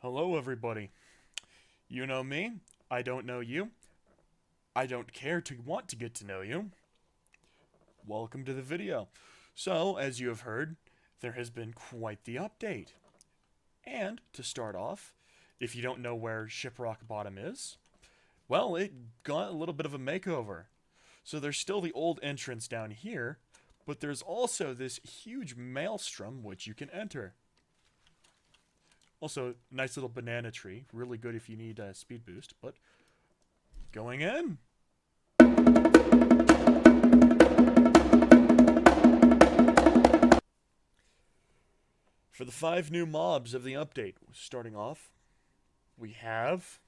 Hello, everybody. You know me. I don't know you. I don't care to want to get to know you. Welcome to the video. So, as you have heard, there has been quite the update. And, to start off, if you don't know where Shiprock Bottom is, well, it got a little bit of a makeover. So there's still the old entrance down here, but there's also this huge maelstrom which you can enter. Also, nice little banana tree. Really good if you need a speed boost, but going in. For the 5 new mobs of the update, starting off, we have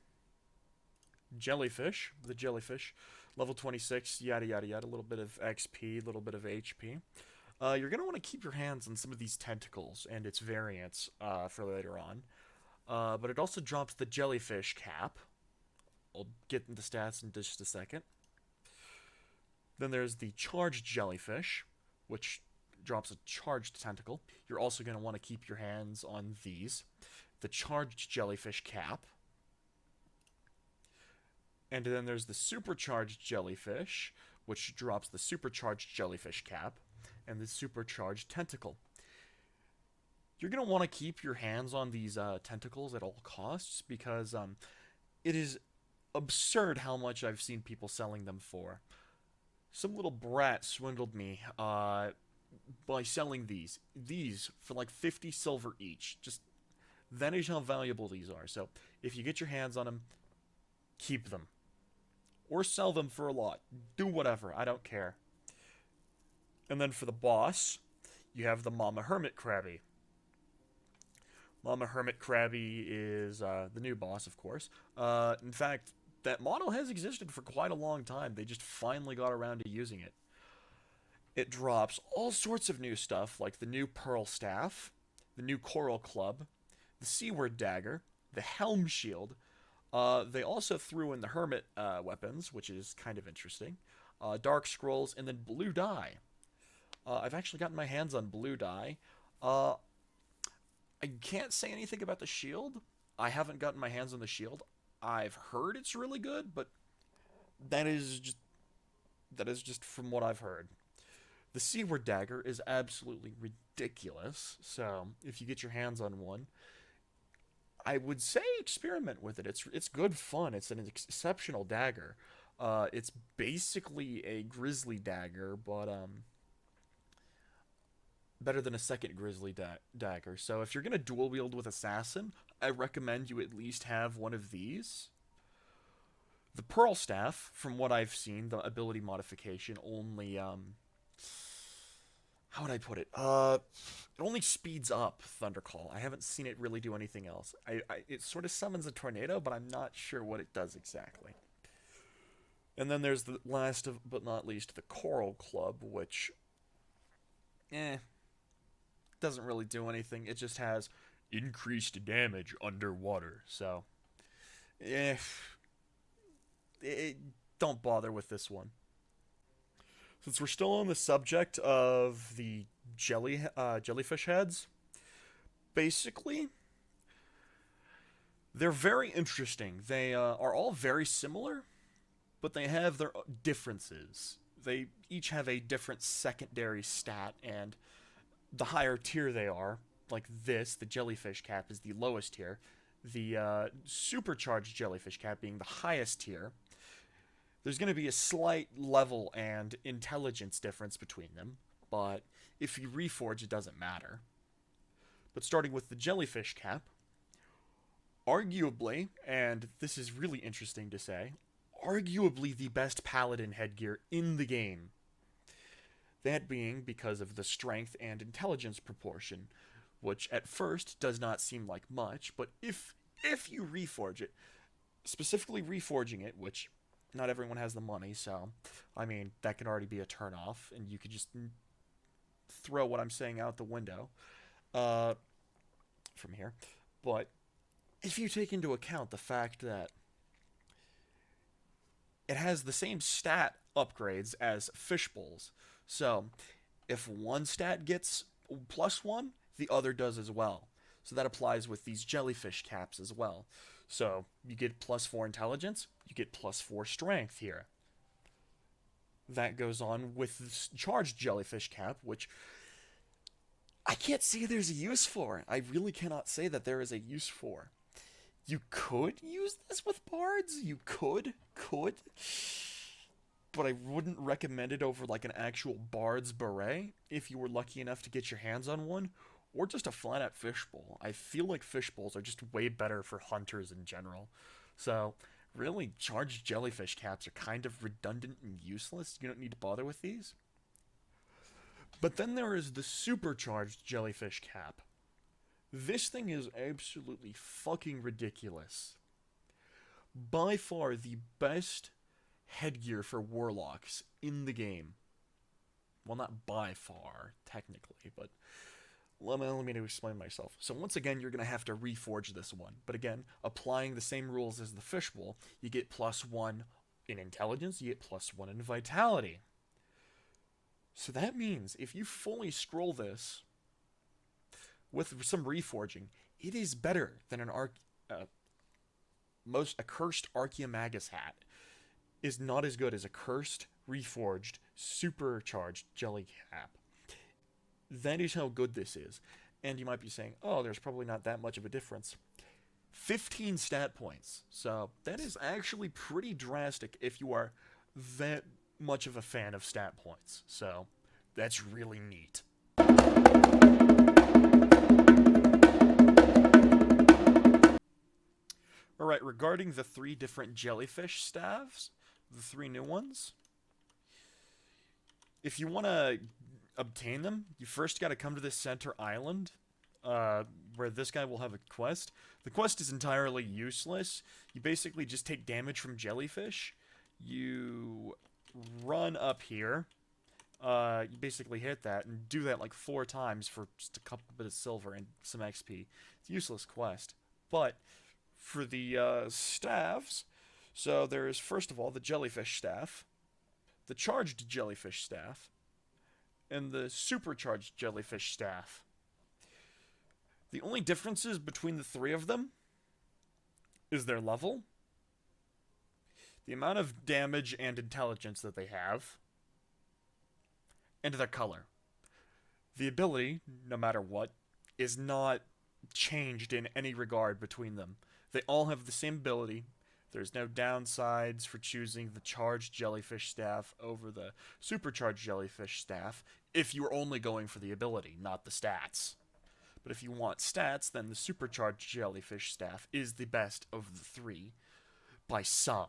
Jellyfish, the Jellyfish, level 26, yada yada yada, a little bit of XP, a little bit of HP. You're going to want to keep your hands on some of these tentacles and its variants for later on. But it also drops the Jellyfish cap. I'll get into stats in just a second. Then there's the Charged Jellyfish, which drops a charged tentacle. You're also going to want to keep your hands on these. The Charged Jellyfish cap. And then there's the Supercharged Jellyfish, which drops the Supercharged Jellyfish cap. And the Supercharged Tentacle. You're going to want to keep your hands on these tentacles at all costs, because it is absurd how much I've seen people selling them for. Some little brat swindled me by selling these for like 50 silver each. Just that is how valuable these are. So if you get your hands on them, keep them or sell them for a lot. Do whatever, I don't care. And then for the boss, you have the Mama Hermit Krabby. Mama Hermit Krabby is the new boss, of course. In fact, that model has existed for quite a long time. They just finally got around to using it. It drops all sorts of new stuff, like the new Pearl Staff, the new Coral Club, the Seaward Dagger, the Helm Shield. They also threw in the Hermit weapons, which is kind of interesting. Dark Scrolls, and then Blue Dye. I've actually gotten my hands on Blue Dye. I can't say anything about the shield. I haven't gotten my hands on the shield. I've heard it's really good, but that is just from what I've heard. The Seaward Dagger is absolutely ridiculous. So if you get your hands on one, I would say experiment with it. It's good fun. It's an exceptional dagger. It's basically a grizzly dagger, but better than a second grizzly dagger. So if you're gonna dual wield with assassin, I recommend you at least have one of these. The Pearl Staff, from what I've seen, the ability modification only how would I put it? It only speeds up Thundercall. I haven't seen it really do anything else. It sort of summons a tornado, but I'm not sure what it does exactly. And then there's the last of, but not least, the Coral Club, which, doesn't really do anything. It just has increased damage underwater. So, eh, don't bother with this one. Since we're still on the subject of the jellyfish heads, basically, they're very interesting. They are all very similar, but they have their differences. They each have a different secondary stat, and the higher tier they are, like this, the jellyfish cap is the lowest tier, the supercharged jellyfish cap being the highest tier. There's going to be a slight level and intelligence difference between them, but if you reforge, it doesn't matter. But starting with the jellyfish cap, arguably, and this is really interesting to say, arguably the best paladin headgear in the game. That being because of the strength and intelligence proportion, which at first does not seem like much, but if you reforge it, specifically reforging it, which not everyone has the money, so I mean that can already be a turnoff, and you could just throw what I'm saying out the window from here. But if you take into account the fact that it has the same stat upgrades as fish bowls, so if one stat gets +1, the other does as well. So that applies with these jellyfish caps as well. So you get +4 intelligence, you get +4 strength here. That goes on with this charged jellyfish cap, which I can't see there's a use for. I really cannot say that there is a use for. You could use this with bards. You could. But I wouldn't recommend it over like an actual bard's beret if you were lucky enough to get your hands on one, or just a flat-out fishbowl. I feel like fishbowls are just way better for hunters in general. So, really, charged jellyfish caps are kind of redundant and useless. You don't need to bother with these. But then there is the supercharged jellyfish cap. This thing is absolutely fucking ridiculous. By far the best headgear for warlocks in the game. Well, not by far, technically, but let me explain myself. So once again, you're going to have to reforge this one. But again, applying the same rules as the fishbowl, you get +1 in intelligence, you get +1 in vitality. So that means if you fully scroll this with some reforging, it is better than a cursed Archaeomagus hat. Is not as good as a cursed, reforged, supercharged jelly cap. That is how good this is. And you might be saying, oh, there's probably not that much of a difference. 15 stat points. So that is actually pretty drastic if you are that much of a fan of stat points. So that's really neat. Alright, regarding the 3 different jellyfish staves, the 3 new ones, if you want to obtain them, you first got to come to this center island, where this guy will have a quest. The quest is entirely useless. You basically just take damage from jellyfish. You run up here. You basically hit that and do that like 4 times for just a couple bit of silver and some XP. It's a useless quest. But for the staffs, so there's first of all the jellyfish staff, the charged jellyfish staff, and the supercharged jellyfish staff. The only differences between the 3 of them is their level, the amount of damage and intelligence that they have, and their color. The ability, no matter what, is not changed in any regard between them. They all have the same ability. There's no downsides for choosing the charged jellyfish staff over the supercharged jellyfish staff if you're only going for the ability, not the stats. But if you want stats, then the supercharged jellyfish staff is the best of the 3 by some.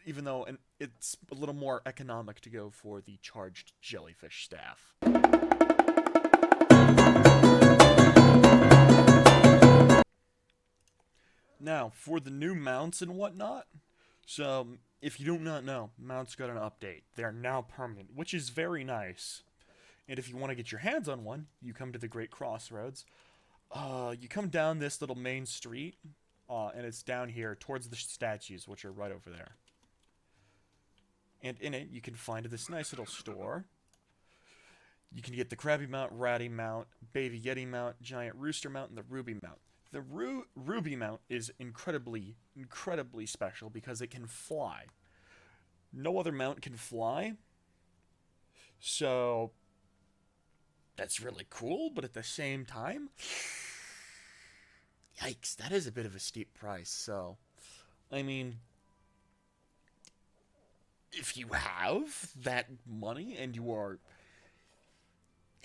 Even though it's a little more economic to go for the charged jellyfish staff. Now, for the new mounts and whatnot, so if you do not know, mounts got an update. They are now permanent, which is very nice. And if you want to get your hands on one, you come to the Great Crossroads. You come down this little main street, and it's down here towards the statues, which are right over there. And in it, you can find this nice little store. You can get the Krabby Mount, Ratty Mount, Baby Yeti Mount, Giant Rooster Mount, and the Ruby Mount. The Ruby Mount is incredibly special because it can fly. No other mount can fly. So that's really cool, but at the same time, yikes, that is a bit of a steep price. So, I mean, if you have that money and you are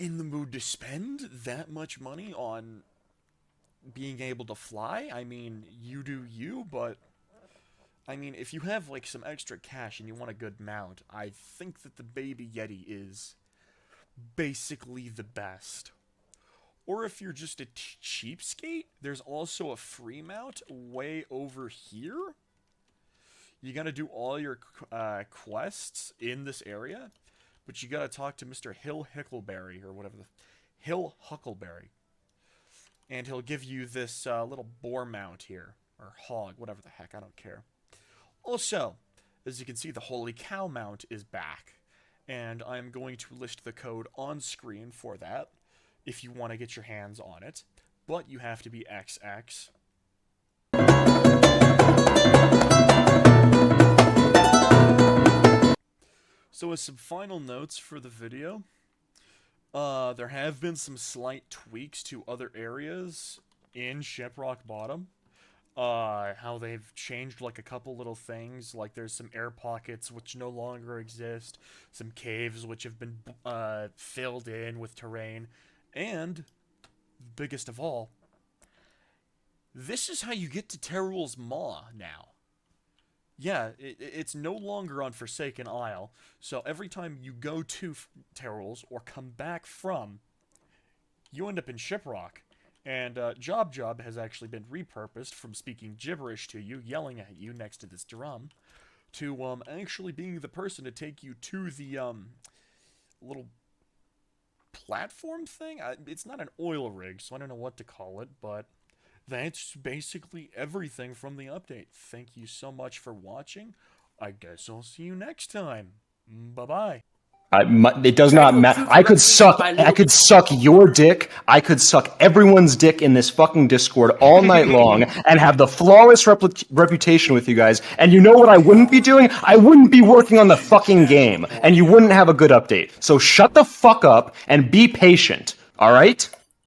in the mood to spend that much money on being able to fly, I mean, you do you, but I mean, if you have like some extra cash and you want a good mount, I think that the Baby Yeti is basically the best. Or if you're just a cheapskate, there's also a free mount way over here. You gotta do all your quests in this area, but you gotta talk to Mr. Hill Hickleberry, or whatever Hill Huckleberry. And he'll give you this little boar mount here, or hog, whatever the heck, I don't care. Also, as you can see, the Holy Cow mount is back, and I'm going to list the code on screen for that, if you want to get your hands on it, but you have to be XX. So as some final notes for the video, there have been some slight tweaks to other areas in Shiprock Bottom. How they've changed like a couple little things, like there's some air pockets which no longer exist, some caves which have been filled in with terrain, and, biggest of all, this is how you get to Terul's Maw now. Yeah, it's no longer on Forsaken Isle, so every time you go to Terul's or come back from, you end up in Shiprock. And Job has actually been repurposed from speaking gibberish to you, yelling at you next to this drum, to actually being the person to take you to the little platform thing. It's not an oil rig, so I don't know what to call it, but that's basically everything from the update. Thank you so much for watching. I guess I'll see you next time. Bye-bye. It does not matter. I could suck your dick. I could suck everyone's dick in this fucking Discord all night long and have the flawless reputation with you guys. And you know what I wouldn't be doing? I wouldn't be working on the fucking game. And you wouldn't have a good update. So shut the fuck up and be patient. All right?